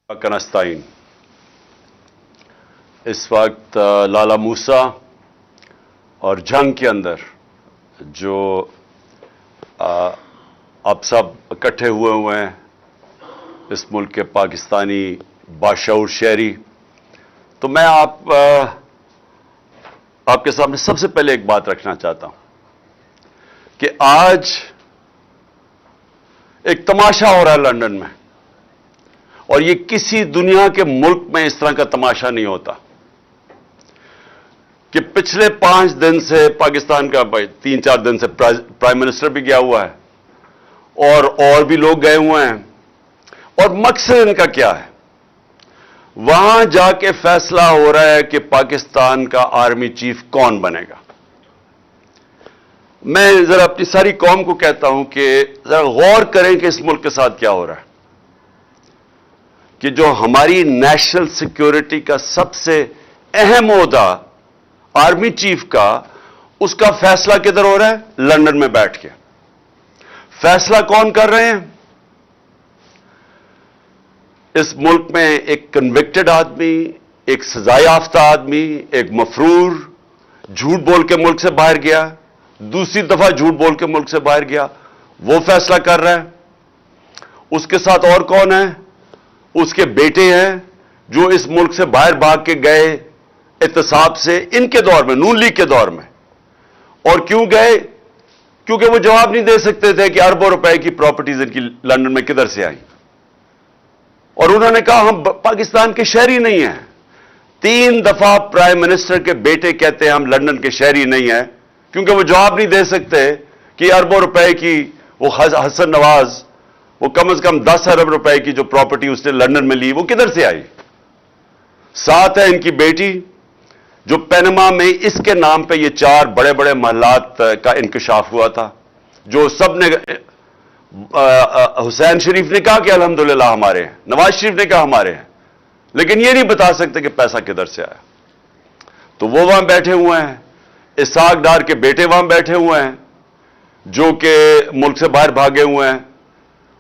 کنستائن اس وقت لالا موسیٰ اور جنگ کے اندر جو آپ سب اکٹھے ہوئے ہیں اس ملک کے پاکستانی باشعور شہری، تو میں آپ کے سامنے سب سے پہلے ایک بات رکھنا چاہتا ہوں کہ آج ایک تماشا ہو رہا ہے لندن میں، اور یہ کسی دنیا کے ملک میں اس طرح کا تماشا نہیں ہوتا کہ پچھلے 5 دن سے پاکستان کا 3-4 دن سے پرائم منسٹر بھی گیا ہوا ہے اور بھی لوگ گئے ہوئے ہیں، اور مقصد ان کا کیا ہے؟ وہاں جا کے فیصلہ ہو رہا ہے کہ پاکستان کا آرمی چیف کون بنے گا۔ میں ذرا اپنی ساری قوم کو کہتا ہوں کہ ذرا غور کریں کہ اس ملک کے ساتھ کیا ہو رہا ہے، کہ جو ہماری نیشنل سیکیورٹی کا سب سے اہم عہدہ آرمی چیف کا، اس کا فیصلہ کدھر ہو رہا ہے؟ لندن میں بیٹھ کے۔ فیصلہ کون کر رہے ہیں؟ اس ملک میں ایک کنوکٹڈ آدمی، ایک سزا یافتہ آدمی، ایک مفرور جھوٹ بول کے ملک سے باہر گیا، دوسری دفعہ جھوٹ بول کے ملک سے باہر گیا، وہ فیصلہ کر رہا ہے۔ اس کے ساتھ اور کون ہے؟ اس کے بیٹے ہیں جو اس ملک سے باہر بھاگ کے گئے احتساب سے، ان کے دور میں، نون لیگ کے دور میں۔ اور کیوں گئے؟ کیونکہ وہ جواب نہیں دے سکتے تھے کہ اربوں روپے کی پراپرٹیز ان کی لندن میں کدھر سے آئیں، اور انہوں نے کہا ہم پاکستان کے شہری نہیں ہیں۔ 3 دفعہ پرائم منسٹر کے بیٹے کہتے ہیں ہم لندن کے شہری نہیں ہیں، کیونکہ وہ جواب نہیں دے سکتے کہ اربوں روپے کی وہ حسن نواز، وہ کم از کم 10 ارب روپے کی جو پراپرٹی اس نے لندن میں لی، وہ کدھر سے آئی؟ ساتھ ہے ان کی بیٹی جو پینما میں اس کے نام پہ یہ 4 بڑے بڑے محلات کا انکشاف ہوا تھا، جو سب نے حسین شریف نے کہا کہ الحمدللہ ہمارے ہیں، نواز شریف نے کہا ہمارے ہیں، لیکن یہ نہیں بتا سکتے کہ پیسہ کدھر سے آیا۔ تو وہ وہاں بیٹھے ہوئے ہیں، اسحاق ڈار کے بیٹے وہاں بیٹھے ہوئے ہیں جو کہ ملک سے باہر بھاگے ہوئے ہیں،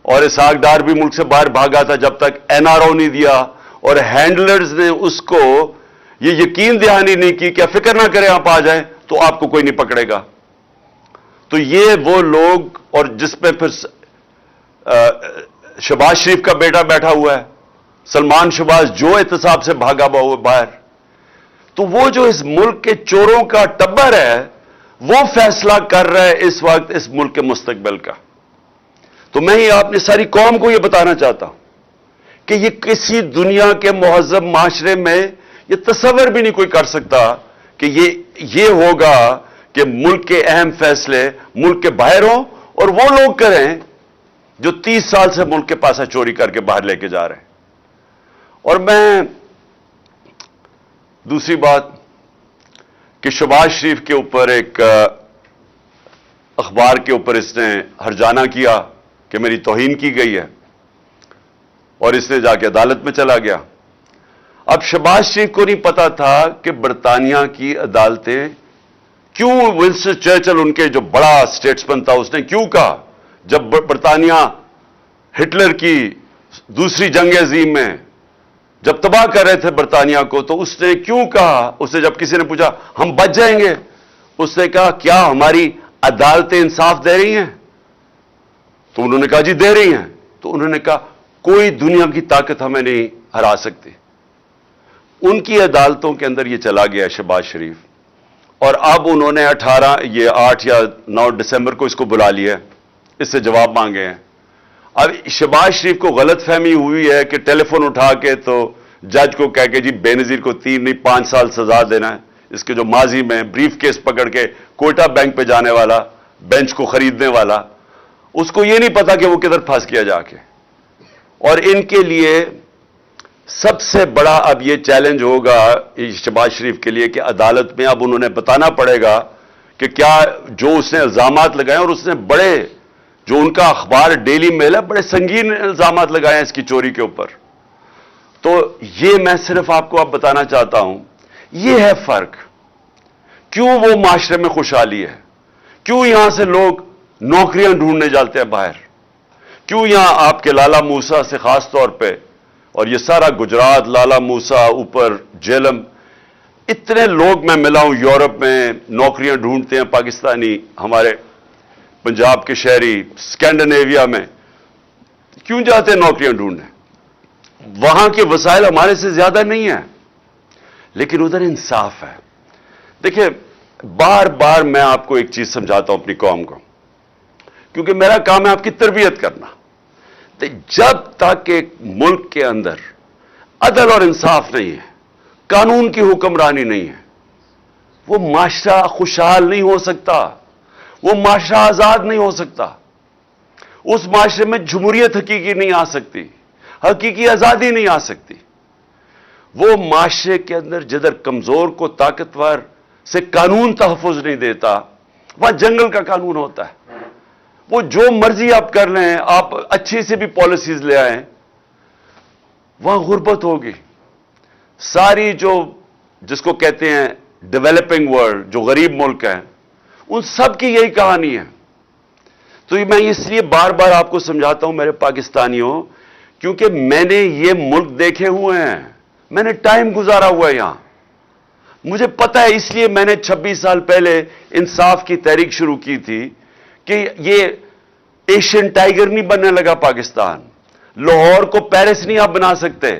اور اسحاق ڈار بھی ملک سے باہر بھاگا تھا جب تک NRO نہیں دیا، اور ہینڈلرز نے اس کو یہ یقین دہانی نہیں کی کہ فکر نہ کریں آپ آ جائیں تو آپ کو کوئی نہیں پکڑے گا۔ تو یہ وہ لوگ، اور جس میں پھر شہباز شریف کا بیٹا بیٹھا ہوا ہے، سلمان شہباز، جو احتساب سے بھاگا ہوا باہر۔ تو وہ جو اس ملک کے چوروں کا ٹبر ہے، وہ فیصلہ کر رہا ہے اس وقت اس ملک کے مستقبل کا۔ تو میں ہی اپنی ساری قوم کو یہ بتانا چاہتا ہوں کہ یہ کسی دنیا کے مہذب معاشرے میں یہ تصور بھی نہیں کوئی کر سکتا کہ یہ ہوگا کہ ملک کے اہم فیصلے ملک کے باہر ہوں اور وہ لوگ کریں جو 30 سال سے ملک کے پاسا چوری کر کے باہر لے کے جا رہے ہیں۔ اور میں دوسری بات کہ شہباز شریف کے اوپر ایک اخبار کے اوپر اس نے ہرجانہ کیا کہ میری توہین کی گئی ہے، اور اس نے جا کے عدالت میں چلا گیا۔ اب شہباز شریف کو نہیں پتا تھا کہ برطانیہ کی عدالتیں کیوں، ونسٹن چرچل ان کے جو بڑا اسٹیٹسمین تھا، اس نے کیوں کہا جب برطانیہ ہٹلر کی دوسری جنگ عظیم میں جب تباہ کر رہے تھے برطانیہ کو، تو اس نے کیوں کہا؟ اس نے جب کسی نے پوچھا ہم بچ جائیں گے، اس نے کہا کیا ہماری عدالتیں انصاف دے رہی ہیں؟ تو انہوں نے کہا جی دے رہی ہیں۔ تو انہوں نے کہا کوئی دنیا کی طاقت ہمیں نہیں ہرا سکتی۔ ان کی عدالتوں کے اندر یہ چلا گیا شہباز شریف، اور اب انہوں نے 8 یا 9 دسمبر کو اس کو بلا لیا ہے، اس سے جواب مانگے ہیں۔ اب شہباز شریف کو غلط فہمی ہوئی ہے کہ ٹیلی فون اٹھا کے تو جج کو کہہ کے جی بے نظیر کو 3 نہیں 5 سال سزا دینا ہے، اس کے جو ماضی میں بریف کیس پکڑ کے کوئٹہ بینک پہ جانے والا، بینچ کو خریدنے والا، اس کو یہ نہیں پتا کہ وہ کدھر پھنس گیا جا کے۔ اور ان کے لیے سب سے بڑا اب یہ چیلنج ہوگا شہباز شریف کے لیے کہ عدالت میں اب انہوں نے بتانا پڑے گا کہ کیا جو اس نے الزامات لگائے، اور اس نے بڑے، جو ان کا اخبار ڈیلی میل ہے، بڑے سنگین الزامات لگائے ہیں اس کی چوری کے اوپر۔ تو یہ میں صرف آپ کو اب بتانا چاہتا ہوں، یہ ہے فرق۔ کیوں وہ معاشرے میں خوشحالی ہے؟ کیوں یہاں سے لوگ نوکریاں ڈھونڈنے جاتے ہیں باہر؟ کیوں یہاں آپ کے لالا موسیٰ سے خاص طور پہ اور یہ سارا گجرات، لالا موسا، اوپر جیلم، اتنے لوگ میں ملا ہوں یورپ میں، نوکریاں ڈھونڈتے ہیں پاکستانی، ہمارے پنجاب کے شہری اسکینڈینیویا میں کیوں جاتے ہیں نوکریاں ڈھونڈنے؟ وہاں کے وسائل ہمارے سے زیادہ نہیں ہیں، لیکن ادھر انصاف ہے۔ دیکھیں، بار بار میں آپ کو ایک چیز سمجھاتا ہوں اپنی قوم کو، کیونکہ میرا کام ہے آپ کی تربیت کرنا۔ جب تک ایک ملک کے اندر عدل اور انصاف نہیں ہے، قانون کی حکمرانی نہیں ہے، وہ معاشرہ خوشحال نہیں ہو سکتا، وہ معاشرہ آزاد نہیں ہو سکتا، اس معاشرے میں جمہوریت حقیقی نہیں آ سکتی، حقیقی آزادی نہیں آ سکتی۔ وہ معاشرے کے اندر جدھر کمزور کو طاقتور سے قانون تحفظ نہیں دیتا، وہاں جنگل کا قانون ہوتا ہے۔ وہ جو مرضی آپ کر لیں، آپ اچھی سے بھی پالیسیز لے آئیں، وہاں غربت ہوگی۔ ساری جس کو کہتے ہیں ڈیولپنگ ورلڈ، جو غریب ملک ہیں، ان سب کی یہی کہانی ہے۔ تو میں اس لیے بار بار آپ کو سمجھاتا ہوں میرے پاکستانیوں، کیونکہ میں نے یہ ملک دیکھے ہوئے ہیں، میں نے ٹائم گزارا ہوا ہے یہاں، مجھے پتا ہے۔ اس لیے میں نے 26 سال پہلے انصاف کی تحریک شروع کی تھی کہ یہ ایشین ٹائیگر نہیں بننے لگا پاکستان، لاہور کو پیرس نہیں آپ بنا سکتے۔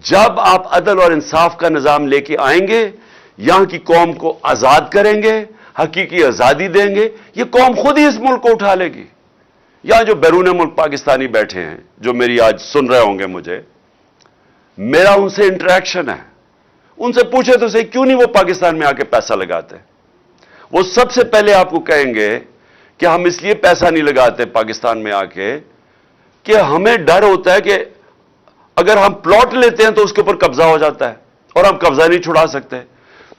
جب آپ عدل اور انصاف کا نظام لے کے آئیں گے، یہاں کی قوم کو آزاد کریں گے، حقیقی آزادی دیں گے، یہ قوم خود ہی اس ملک کو اٹھا لے گی۔ یہاں جو بیرون ملک پاکستانی بیٹھے ہیں، جو میری آج سن رہے ہوں گے مجھے، میرا ان سے انٹریکشن ہے، ان سے پوچھے تو صحیح کیوں نہیں وہ پاکستان میں آ کے پیسہ لگاتے؟ وہ سب سے پہلے آپ کو کہیں گے کہ ہم اس لیے پیسہ نہیں لگاتے پاکستان میں آ کے کہ ہمیں ڈر ہوتا ہے کہ اگر ہم پلاٹ لیتے ہیں تو اس کے اوپر قبضہ ہو جاتا ہے اور ہم قبضہ نہیں چھڑا سکتے۔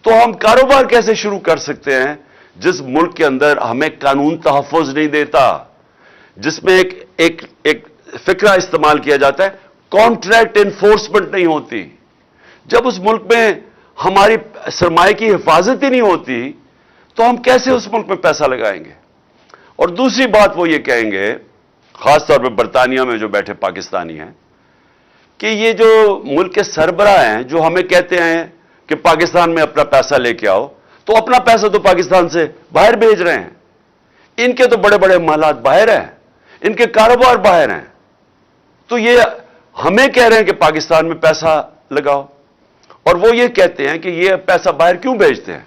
تو ہم کاروبار کیسے شروع کر سکتے ہیں جس ملک کے اندر ہمیں قانون تحفظ نہیں دیتا، جس میں ایک فکرہ استعمال کیا جاتا ہے، کانٹریکٹ انفورسمنٹ نہیں ہوتی۔ جب اس ملک میں ہماری سرمایہ کی حفاظت ہی نہیں ہوتی تو ہم کیسے اس ملک میں پیسہ لگائیں گے؟ اور دوسری بات وہ یہ کہیں گے، خاص طور پہ برطانیہ میں جو بیٹھے پاکستانی ہیں، کہ یہ جو ملک کے سربراہ ہیں جو ہمیں کہتے ہیں کہ پاکستان میں اپنا پیسہ لے کے آؤ، تو اپنا پیسہ تو پاکستان سے باہر بھیج رہے ہیں، ان کے تو بڑے بڑے محلات باہر ہیں، ان کے کاروبار باہر ہیں، تو یہ ہمیں کہہ رہے ہیں کہ پاکستان میں پیسہ لگاؤ، اور وہ یہ کہتے ہیں کہ یہ پیسہ باہر کیوں بھیجتے ہیں؟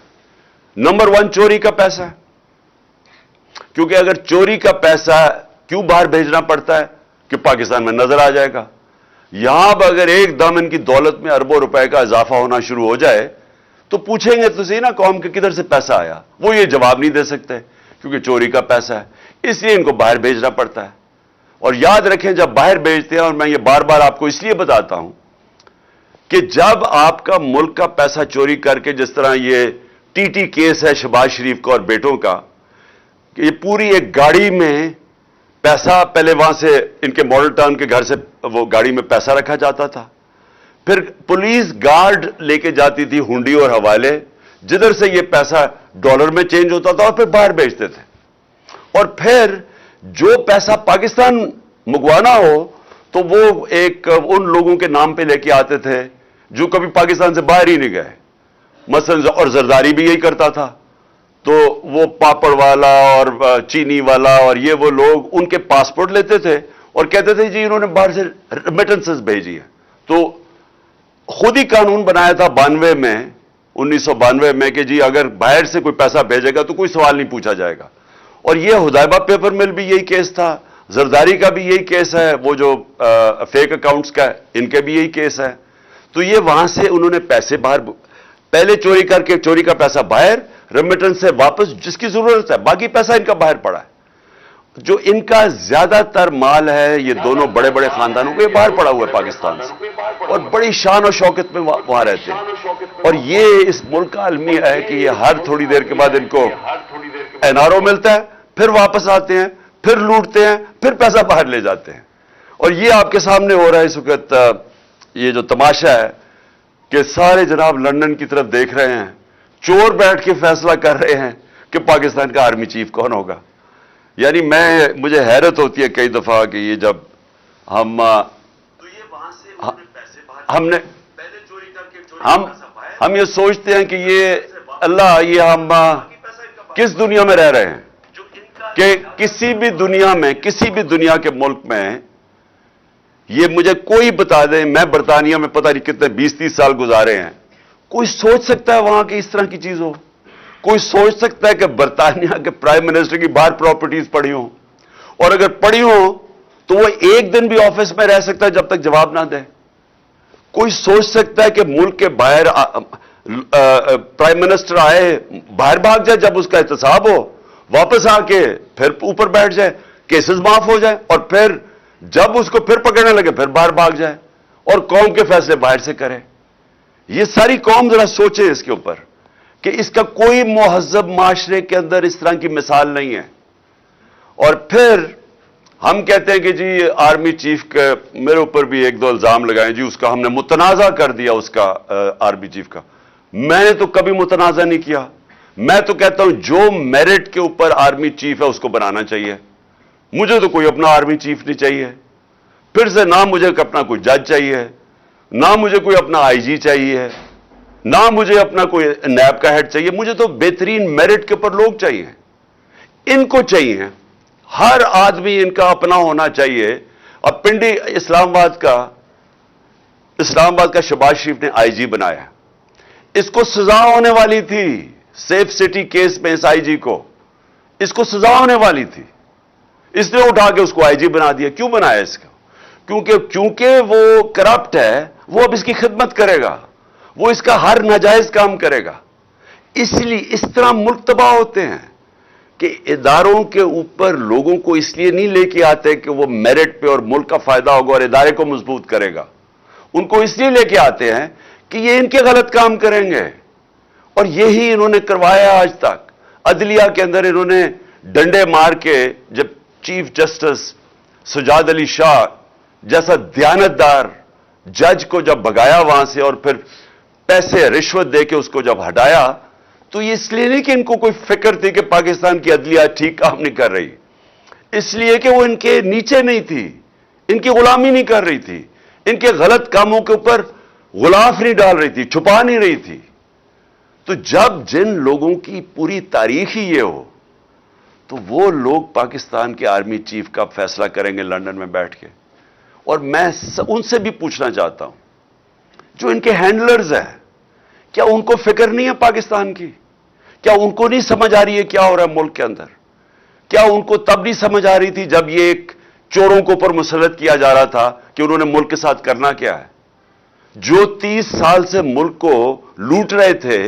نمبر 1 چوری کا پیسہ ہے، کیونکہ اگر چوری کا پیسہ کیوں باہر بھیجنا پڑتا ہے کہ پاکستان میں نظر آ جائے گا۔ یہاں اب اگر ایک دم ان کی دولت میں اربوں روپے کا اضافہ ہونا شروع ہو جائے تو پوچھیں گے تو صحیح نا قوم کے کدھر سے پیسہ آیا؟ وہ یہ جواب نہیں دے سکتے کیونکہ چوری کا پیسہ ہے، اس لیے ان کو باہر بھیجنا پڑتا ہے۔ اور یاد رکھیں جب باہر بھیجتے ہیں، اور میں یہ بار بار آپ کو اس لیے بتاتا ہوں کہ جب آپ کا ملک کا پیسہ چوری کر کے، جس طرح یہ ٹی کیس ہے شہباز شریف کا اور بیٹوں کا، کہ یہ پوری ایک گاڑی میں پیسہ، پہلے وہاں سے ان کے ماڈل ٹاؤن کے گھر سے وہ گاڑی میں پیسہ رکھا جاتا تھا، پھر پولیس گارڈ لے کے جاتی تھی ہنڈی اور حوالے، جدھر سے یہ پیسہ ڈالر میں چینج ہوتا تھا اور پھر باہر بھیجتے تھے، اور پھر جو پیسہ پاکستان منگوانا ہو تو وہ ایک ان لوگوں کے نام پہ لے کے آتے تھے جو کبھی پاکستان سے باہر ہی نہیں گئے، مثلا، اور زرداری بھی یہی کرتا تھا، تو وہ پاپڑ والا اور چینی والا اور یہ وہ لوگ ان کے پاسپورٹ لیتے تھے اور کہتے تھے جی انہوں نے باہر سے ریمیٹنسز بھیجی ہے۔ تو خود ہی قانون بنایا تھا 1992 میں کہ جی اگر باہر سے کوئی پیسہ بھیجے گا تو کوئی سوال نہیں پوچھا جائے گا، اور یہ حدیبہ پیپر مل بھی یہی کیس تھا، زرداری کا بھی یہی کیس ہے، وہ جو فیک اکاؤنٹس کا ان کے بھی یہی کیس ہے۔ تو یہ وہاں سے انہوں نے پیسے باہر پہلے چوری کر کے، چوری کا پیسہ باہر، ریمیٹنس سے واپس جس کی ضرورت ہے، باقی پیسہ ان کا باہر پڑا ہے۔ جو ان کا زیادہ تر مال ہے، یہ دونوں بڑے بڑے خاندانوں کو، یہ باہر پڑا ہوا ہے پاکستان سے، اور بڑی شان و شوکت میں وہاں رہتے ہیں، اور یہ اس ملک کا المیہ ہے کہ یہ ہر تھوڑی دیر کے بعد ان کو این آر او ملتا ہے، پھر واپس آتے ہیں، پھر لوٹتے ہیں، پھر پیسہ باہر لے جاتے ہیں۔ اور یہ آپ کے سامنے ہو رہا ہے اس وقت، یہ جو تماشا ہے کہ سارے جناب لندن کی طرف دیکھ رہے ہیں، چور بیٹھ کے فیصلہ کر رہے ہیں کہ پاکستان کا آرمی چیف کون ہوگا۔ یعنی مجھے حیرت ہوتی ہے کئی دفعہ کہ یہ جب ہم ہم نے ہم یہ سوچتے ہیں کہ یہ اللہ یہ ہم کس دنیا میں رہ رہے ہیں کہ کسی بھی دنیا کے ملک میں یہ مجھے کوئی بتا دے، میں برطانیہ میں پتہ نہیں کتنے 20-30 سال گزارے ہیں، کوئی سوچ سکتا ہے وہاں کی اس طرح کی چیز ہو؟ کوئی سوچ سکتا ہے کہ برطانیہ کے پرائم منسٹر کی باہر پراپرٹیز پڑی ہوں، اور اگر پڑی ہوں تو وہ ایک دن بھی آفس میں رہ سکتا ہے جب تک جواب نہ دے؟ کوئی سوچ سکتا ہے کہ ملک کے باہر پرائم منسٹر آئے باہر بھاگ جائے جب اس کا احتساب ہو، واپس آ کے پھر اوپر بیٹھ جائے، کیسز معاف ہو جائے، اور پھر جب اس کو پھر پکڑنے لگے پھر باہر بھاگ جائے اور قوم کے فیصلے باہر سے کرے؟ یہ ساری قوم ذرا سوچے اس کے اوپر کہ اس کا کوئی مہذب معاشرے کے اندر اس طرح کی مثال نہیں ہے۔ اور پھر ہم کہتے ہیں کہ جی آرمی چیف کے میرے اوپر بھی 1-2 الزام لگائیں، جی اس کا ہم نے متنازع کر دیا، اس کا آرمی چیف کا۔ میں نے تو کبھی متنازع نہیں کیا، میں تو کہتا ہوں جو میرٹ کے اوپر آرمی چیف ہے اس کو بنانا چاہیے۔ مجھے تو کوئی اپنا آرمی چیف نہیں چاہیے، پھر سے نہ مجھے اپنا کوئی جج چاہیے، نہ مجھے کوئی اپنا آئی جی چاہیے، نہ مجھے اپنا کوئی نیب کا ہیڈ چاہیے، مجھے تو بہترین میرٹ کے اوپر لوگ چاہیے، ان کو چاہیے۔ ہر آدمی ان کا اپنا ہونا چاہیے۔ اب پنڈی اسلام آباد کا شہباز شریف نے آئی جی بنایا، اس کو سزا ہونے والی تھی، سیف سٹی کیس میں اس آئی جی کو اس کو سزا ہونے والی تھی، اس نے اٹھا کے اس کو آئی جی بنا دیا۔ کیوں بنایا اس کو؟ کیونکہ وہ کرپٹ ہے، وہ اب اس کی خدمت کرے گا، وہ اس کا ہر ناجائز کام کرے گا۔ اس لیے اس طرح ملک تباہ ہوتے ہیں کہ اداروں کے اوپر لوگوں کو اس لیے نہیں لے کے آتے کہ وہ میرٹ پہ اور ملک کا فائدہ ہوگا اور ادارے کو مضبوط کرے گا، ان کو اس لیے لے کے آتے ہیں کہ یہ ان کے غلط کام کریں گے، اور یہی انہوں نے کروایا آج تک۔ عدلیہ کے اندر انہوں نے ڈنڈے مار کے جب چیف جسٹس سجاد علی شاہ جیسا دیانتدار جج کو جب بھگایا وہاں سے اور پھر پیسے رشوت دے کے اس کو جب ہٹایا، تو یہ اس لیے نہیں کہ ان کو کوئی فکر تھی کہ پاکستان کی عدلیہ ٹھیک کام نہیں کر رہی، اس لیے کہ وہ ان کے نیچے نہیں تھی، ان کی غلامی نہیں کر رہی تھی، ان کے غلط کاموں کے اوپر غلاف نہیں ڈال رہی تھی، چھپا نہیں رہی تھی۔ تو جب جن لوگوں کی پوری تاریخ ہی یہ ہو تو وہ لوگ پاکستان کے آرمی چیف کا فیصلہ کریں گے لندن میں بیٹھ کے؟ اور میں ان سے بھی پوچھنا چاہتا ہوں جو ان کے ہینڈلرز ہیں، کیا ان کو فکر نہیں ہے پاکستان کی؟ کیا ان کو نہیں سمجھ آ رہی ہے کیا ہو رہا ہے ملک کے اندر؟ کیا ان کو تب نہیں سمجھ آ رہی تھی جب یہ ایک چوروں کو اوپر مسلط کیا جا رہا تھا کہ انہوں نے ملک کے ساتھ کرنا کیا ہے؟ جو 30 سال سے ملک کو لوٹ رہے تھے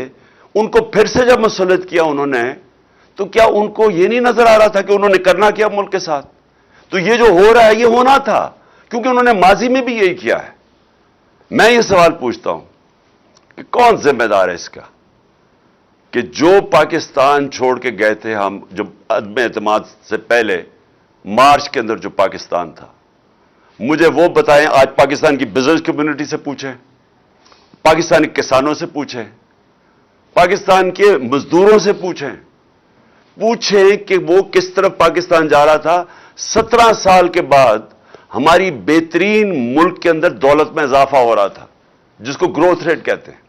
ان کو پھر سے جب مسلط کیا انہوں نے، تو کیا ان کو یہ نہیں نظر آ رہا تھا کہ انہوں نے کرنا کیا ملک کے ساتھ؟ تو یہ جو ہو رہا ہے یہ ہونا تھا، کیونکہ انہوں نے ماضی میں بھی یہی کیا ہے۔ میں یہ سوال پوچھتا ہوں کہ کون ذمہ دار ہے اس کا کہ جو پاکستان چھوڑ کے گئے تھے ہم، جو عدم اعتماد سے پہلے مارچ کے اندر جو پاکستان تھا، مجھے وہ بتائیں۔ آج پاکستان کی بزنس کمیونٹی سے پوچھیں، پاکستانی کسانوں سے پوچھیں، پاکستان کے مزدوروں سے پوچھیں کہ وہ کس طرف پاکستان جا رہا تھا۔ 17 سال کے بعد ہماری بہترین ملک کے اندر دولت میں اضافہ ہو رہا تھا، جس کو گروتھ ریٹ کہتے ہیں۔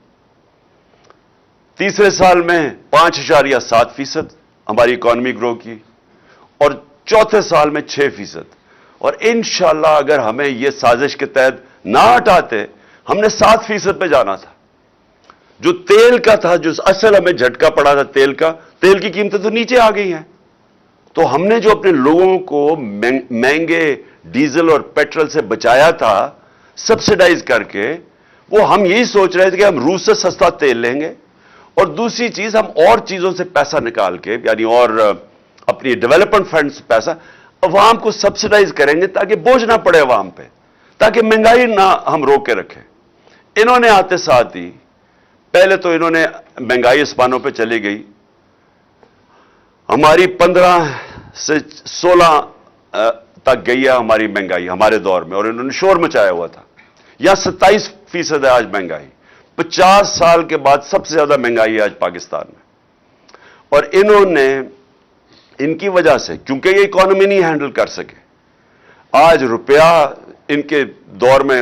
تیسرے سال میں 5.7% ہماری اکانومی گرو کی، اور چوتھے سال میں 6%۔ اور انشاءاللہ اگر ہمیں یہ سازش کے تحت نہ ہٹاتے، ہم نے 7% پہ جانا تھا۔ جو تیل کا تھا، جو اصل ہمیں جھٹکا پڑا تھا تیل کی قیمتیں تو نیچے آ گئی ہیں۔ تو ہم نے جو اپنے لوگوں کو مہنگے ڈیزل اور پیٹرول سے بچایا تھا سبسیڈائز کر کے، وہ ہم یہی سوچ رہے تھے کہ ہم روس سے سستا تیل لیں گے، اور دوسری چیز ہم اور چیزوں سے پیسہ نکال کے، یعنی اور اپنی ڈیولپمنٹ فنڈ سے پیسہ عوام کو سبسیڈائز کریں گے تاکہ بوجھ نہ پڑے عوام پہ، تاکہ مہنگائی نہ ہم روک کے رکھیں۔ انہوں نے آتے ساتھ ہی پہلے تو انہوں نے مہنگائی آسمانوں پہ چلی گئی، ہماری 15 سے 16 تک گئی ہے ہماری مہنگائی ہمارے دور میں، اور انہوں نے شور مچایا ہوا تھا۔ یہاں 27% ہے آج مہنگائی، 50 سال کے بعد سب سے زیادہ مہنگائی ہے آج پاکستان میں۔ اور انہوں نے ان کی وجہ سے، کیونکہ یہ اکانومی نہیں ہینڈل کر سکے، آج روپیہ ان کے دور میں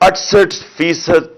68%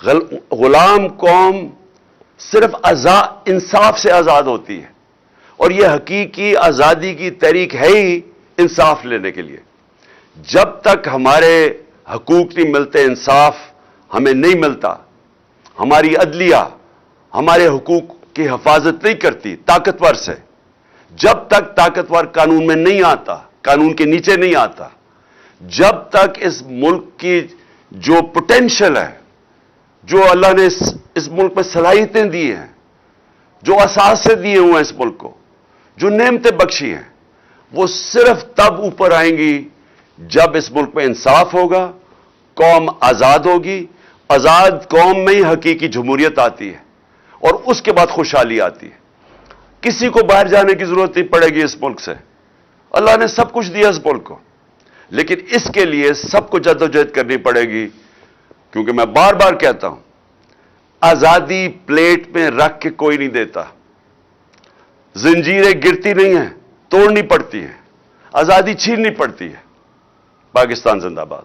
غلام قوم صرف انصاف سے آزاد ہوتی ہے، اور یہ حقیقی آزادی کی تحریک ہے ہی انصاف لینے کے لیے۔ جب تک ہمارے حقوق نہیں ملتے، انصاف ہمیں نہیں ملتا، ہماری عدلیہ ہمارے حقوق کی حفاظت نہیں کرتی طاقتور سے، جب تک طاقتور قانون میں نہیں آتا، قانون کے نیچے نہیں آتا، جب تک اس ملک کی جو پوٹینشل ہے، جو اللہ نے اس ملک میں صلاحیتیں دی ہیں، جو اثاثے دیے ہوئے ہیں اس ملک کو، جو نعمتیں بخشی ہیں، وہ صرف تب اوپر آئیں گی جب اس ملک میں انصاف ہوگا، قوم آزاد ہوگی، آزاد قوم میں ہی حقیقی جمہوریت آتی ہے، اور اس کے بعد خوشحالی آتی ہے۔ کسی کو باہر جانے کی ضرورت نہیں پڑے گی اس ملک سے، اللہ نے سب کچھ دیا اس ملک کو، لیکن اس کے لیے سب کو جدوجہد کرنی پڑے گی، کیونکہ میں بار بار کہتا ہوں، آزادی پلیٹ میں رکھ کے کوئی نہیں دیتا، زنجیریں گرتی نہیں ہیں، توڑنی پڑتی ہیں، آزادی چھیننی پڑتی ہے۔ پاکستان زندہ باد۔